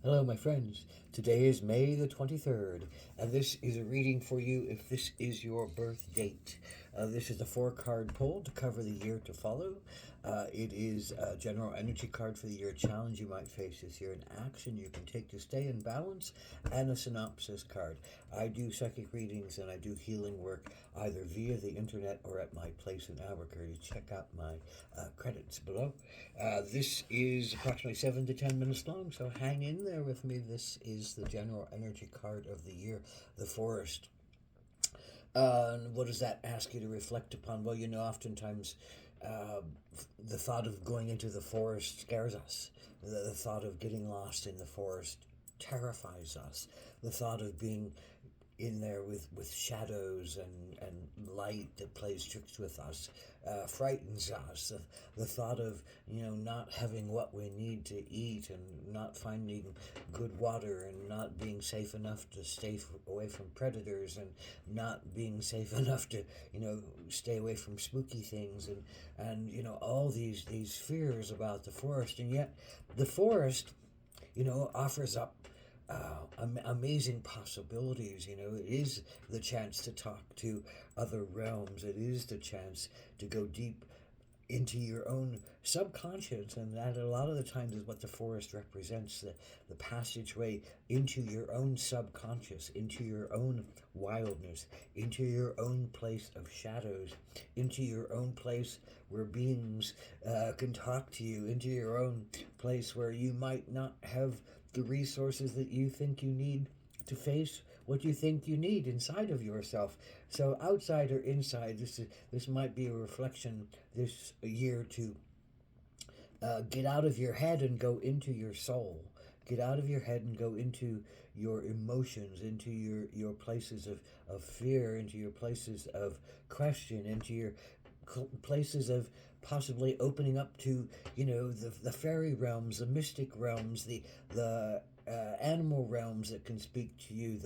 Hello, my friends. Today is May the 23rd, and this is a reading for you if this is your birth date. This is the four-card pull to cover the year to follow. It is a general energy card for the year, challenge you might face this year, an action you can take to stay in balance, and a synopsis card. I do psychic readings and I do healing work either via the internet or at my place in Albuquerque. Check out my credits below. This is approximately 7 to 10 minutes long, so hang in there with me. This is the general energy card of the year, the forest. And what does that ask you to reflect upon? Well, oftentimes uh, the thought of going into the forest scares us. The thought of getting lost in the forest terrifies us. The thought of being in there with shadows and light that plays tricks with us frightens us. The thought of not having what we need to eat and not finding good water and not being safe enough to stay away from predators and not being safe enough to stay away from spooky things and all these fears about the forest, and yet the forest offers up amazing possibilities. It is the chance to talk to other realms. It is the chance to go deep into your own subconscious, and that a lot of the times is what the forest represents, the passageway into your own subconscious, into your own wildness, into your own place of shadows, into your own place where beings can talk to you, into your own place where you might not have the resources that you think you need to face what you think you need inside of yourself. So outside or inside, this might be a reflection this year to get out of your head and go into your soul. Get out of your head and go into your emotions, into your places of fear, into your places of question, into your places of possibly opening up to the fairy realms, the mystic realms, the animal realms that can speak to you,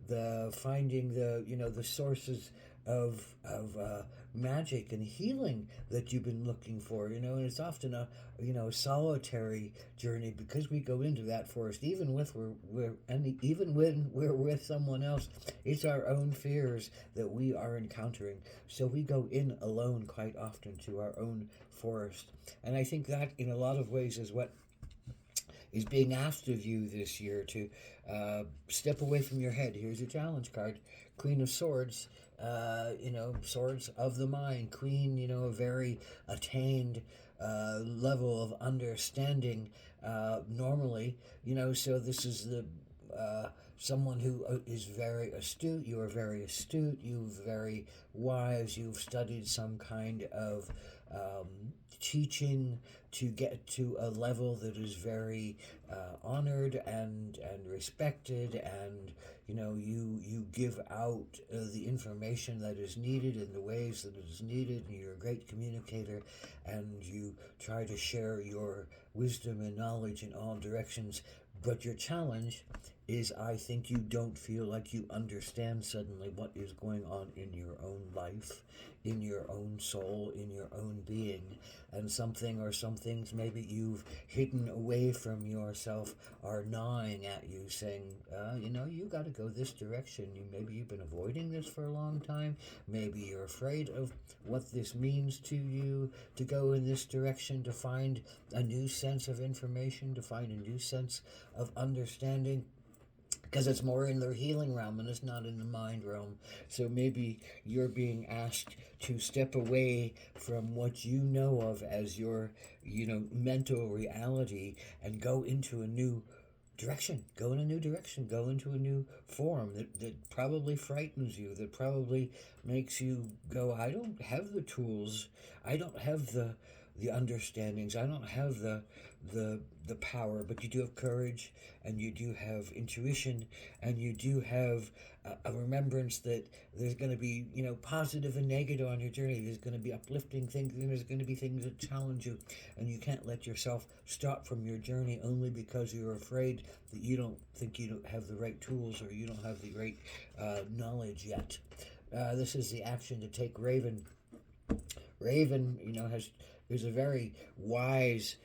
the finding the sources of magic and healing that you've been looking for, and it's often a solitary journey because we go into that forest even with we're and even when we're with someone else. It's our own fears that we are encountering, so we go in alone quite often to our own forest. And I think that in a lot of ways is what is being asked of you this year, to step away from your head. Here's your challenge card, Queen of Swords. Swords of the mind. Queen, a very attained level of understanding normally. So this is the someone who is very astute. You are very astute. You're very wise. You've studied some kind of teaching to get to a level that is very honored and respected, and you give out the information that is needed in the ways that it is needed, and you're a great communicator, and you try to share your wisdom and knowledge in all directions. But your challenge is, I think, you don't feel like you understand suddenly what is going on in your own life, in your own soul, in your own being, and something or some things maybe you've hidden away from yourself are gnawing at you, saying, you got to go this direction. Maybe you've been avoiding this for a long time. Maybe you're afraid of what this means to you, to go in this direction, to find a new sense of information, to find a new sense of understanding, because it's more in the healing realm and it's not in the mind realm. So maybe you're being asked to step away from what you know of as your mental reality and go into a new direction. Go in a new direction. Go into a new form that probably frightens you, that probably makes you go, I don't have the tools. I don't have the understandings. I don't have the power, but you do have courage, and you do have intuition, and you do have a remembrance that there's going to be positive and negative on your journey. There's going to be uplifting things, and there's going to be things that challenge you, and you can't let yourself stop from your journey only because you're afraid that you don't think you don't have the right tools, or you don't have the right knowledge yet. This is the action to take, Raven. Raven, is a very wise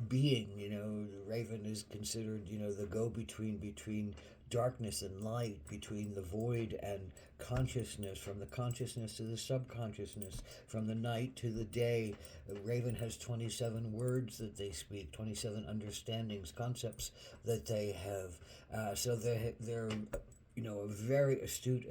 being. The raven is considered, the go-between between darkness and light, between the void and consciousness, from the consciousness to the subconsciousness, from the night to the day. The raven has 27 words that they speak, 27 understandings, concepts that they have. So they're very astute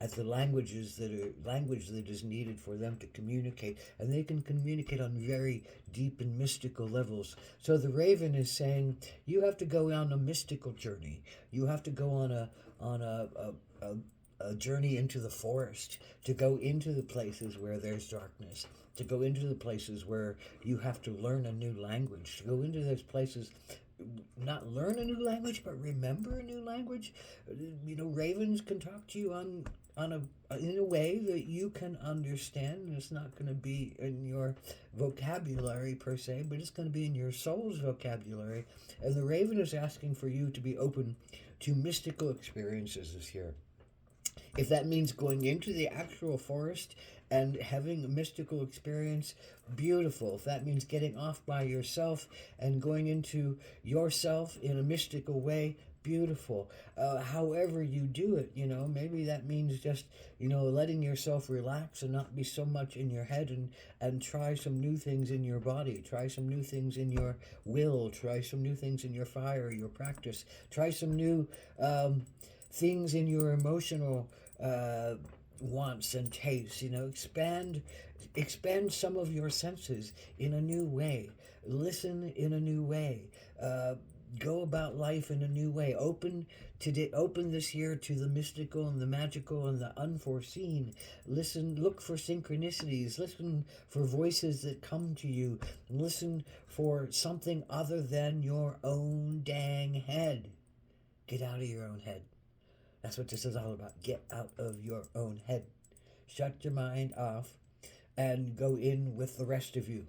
at the language that is needed for them to communicate, and they can communicate on very deep and mystical levels. So the raven is saying you have to go on a mystical journey. You have to go on a journey into the forest, to go into the places where there's darkness, to go into the places where you have to learn a new language, to go into those places, not learn a new language, but remember a new language. Ravens can talk to you in a way that you can understand. And it's not going to be in your vocabulary per se, but it's going to be in your soul's vocabulary. And the raven is asking for you to be open to mystical experiences this year. If that means going into the actual forest and having a mystical experience, beautiful. If that means getting off by yourself and going into yourself in a mystical way, beautiful. However you do it, maybe that means just, letting yourself relax and not be so much in your head, and try some new things in your body, try some new things in your will, try some new things in your fire, your practice, try some new things in your emotional wants and tastes. Expand some of your senses in a new way. Listen in a new way. Go about life in a new way. Open this year to the mystical and the magical and the unforeseen. Look for synchronicities. Listen for voices that come to you. Listen for something other than your own dang head. Get out of your own head. That's what this is all about. Get out of your own head. Shut your mind off and go in with the rest of you.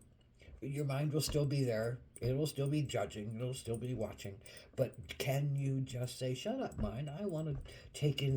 Your mind will still be there. It will still be judging. It'll still be watching. But can you just say, shut up, mind. I want to take in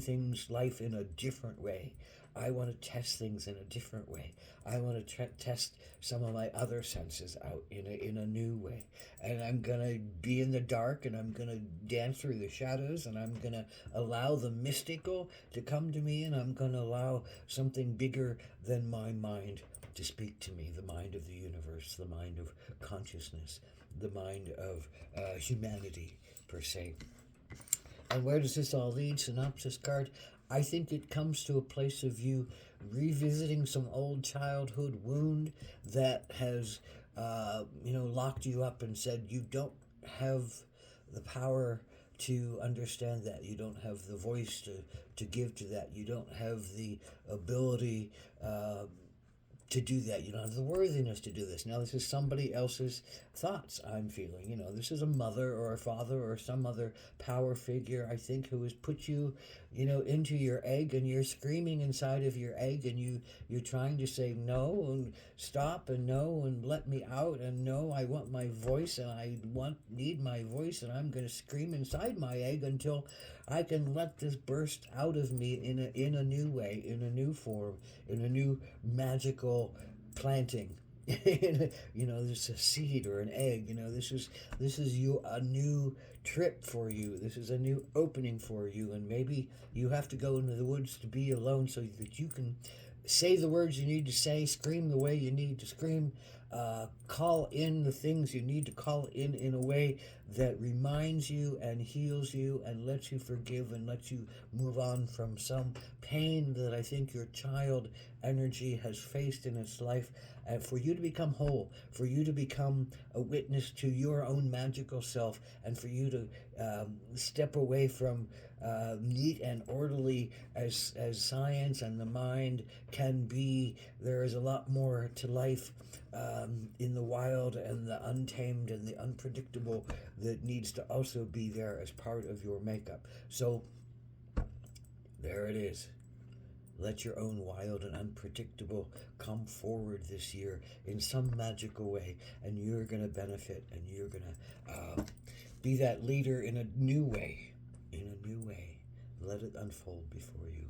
life in a different way. I want to test things in a different way. I want to test some of my other senses out in a new way. And I'm going to be in the dark, and I'm going to dance through the shadows, and I'm going to allow the mystical to come to me, and I'm going to allow something bigger than my mind to speak to me, the mind of the universe, the mind of consciousness, the mind of humanity, per se. And where does this all lead? Synopsis card. I think it comes to a place of you revisiting some old childhood wound that has, locked you up and said you don't have the power to understand that. You don't have the voice to give to that. You don't have the ability to do that. You don't have the worthiness to do this. Now, this is somebody else's thoughts I'm feeling. This is a mother or a father or some other power figure, I think, who has put you, into your egg, and you're screaming inside of your egg, and you're trying to say no and stop and no and let me out, and no, I want my voice, and I need my voice, and I'm going to scream inside my egg until I can let this burst out of me in a new way, in a new form, in a new magical planting. This is a seed or an egg. This is a new trip for you. This is a new opening for you, and maybe you have to go into the woods to be alone so that you can say the words you need to say, scream the way you need to scream, call in the things you need to call in a way that reminds you and heals you and lets you forgive and lets you move on from some pain that I think your child energy has faced in its life, and for you to become whole, for you to become a witness to your own magical self, and for you to step away from neat and orderly as science and the mind can be. There is a lot more to life in the wild and the untamed and the unpredictable that needs to also be there as part of your makeup. So there it is. Let your own wild and unpredictable come forward this year in some magical way, and you're going to benefit, and you're going to be that leader in a new way. In a new way. Let it unfold before you.